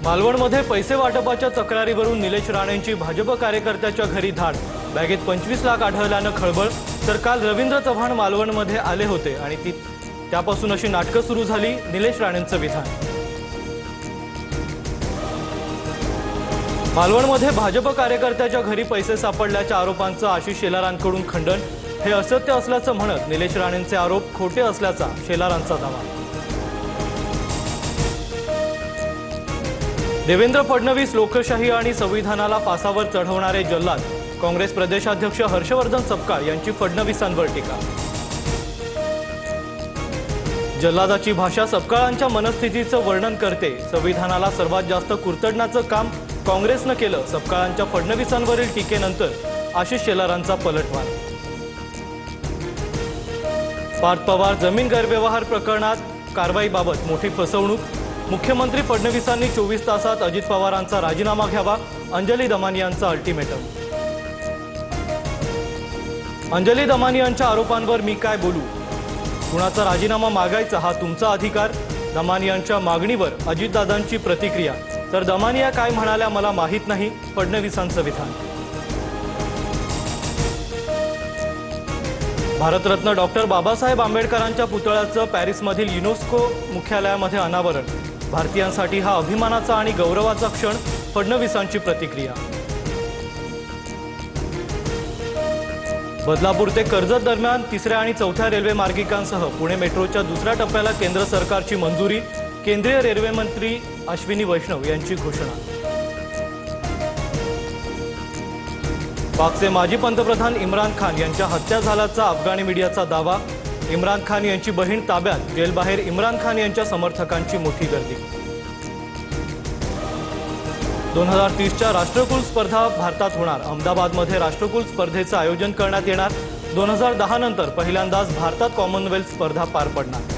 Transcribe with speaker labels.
Speaker 1: मालवणमध्ये पैसे वाटपाच्या तक्रारीवरून निलेश राणेंची भाजप कार्यकर्त्याच्या घरी धाड। बॅगेत 25 लाख आढळल्यानं खळबळ। तर काल रवींद्र चव्हाण मालवणमध्ये आले होते आणि त्यापासून अशी नाटकं सुरू झाली। निलेश राणेंचं विधान। मालवणमध्ये भाजप कार्यकर्त्याच्या घरी पैसे सापडल्याच्या आरोपांचं आशिष शेलारांकडून खंडन। हे असत्य असल्याचं म्हणत निलेश राणेंचे आरोप खोटे असल्याचा शेलारांचा दावा। देवेंद्र फडणवीस लोकशाही आणि संविधानाला फासावर चढवणारे जल्लाद। काँग्रेस प्रदेशाध्यक्ष हर्षवर्धन सपकाळ यांची फडणवीसांवर टीका। जल्लादाची भाषा सपकाळांच्या मनस्थितीचं वर्णन करते। संविधानाला सर्वात जास्त कुरतडण्याचं काम काँग्रेसनं केलं। सपकाळांच्या फडणवीसांवरील टीकेनंतर आशिष शेलारांचा पलटवार। पार्थ पवार जमीन गैरव्यवहार प्रकरणात कारवाईबाबत मोठी फसवणूक। मुख्यमंत्री फडणवीसांनी 24 तासात अजित पवारांचा राजीनामा घ्यावा। अंजली दमानी यांचा अल्टिमेटम। अंजली दमानी यांच्या आरोपांवर मी काय बोलू? कुणाचा राजीनामा मागायचा हा तुमचा अधिकार। दमानी यांच्या मागणीवर अजितदादांची प्रतिक्रिया। तर दमानिया काय म्हणाल्या मला माहित नाही। फडणवीसांचं विधान। भारतरत्न डॉक्टर बाबासाहेब आंबेडकरांच्या पुतळ्याचं पॅरिसमधील युनेस्को मुख्यालयामध्ये अनावरण। भारतीयांसाठी हा अभिमानाचा आणि गौरवाचा क्षण। फडणवीसांची प्रतिक्रिया। बदलापूर ते कर्जत दरम्यान 3ऱ्या आणि 4थ्या रेल्वे मार्गिकांसह पुणे मेट्रोच्या 2ऱ्या टप्प्याला केंद्र सरकारची मंजुरी। केंद्रीय रेल्वे मंत्री अश्विनी वैष्णव यांची घोषणा। पाकचे माजी पंतप्रधान इम्रान खान यांच्या हत्या झाल्याचा अफगाणी मीडियाचा दावा। इम्रान खान यांची बहीण ताब्यात। जेलबाहेर इम्रान खान यांच्या समर्थकांची मोठी गर्दी। 2030च्या राष्ट्रकुल स्पर्धा भारतात होणार। अहमदाबादमध्ये राष्ट्रकुल स्पर्धेचं आयोजन करण्यात येणार। 2010 नंतर पहिल्यांदाच भारतात कॉमनवेल्थ स्पर्धा पार पडणार।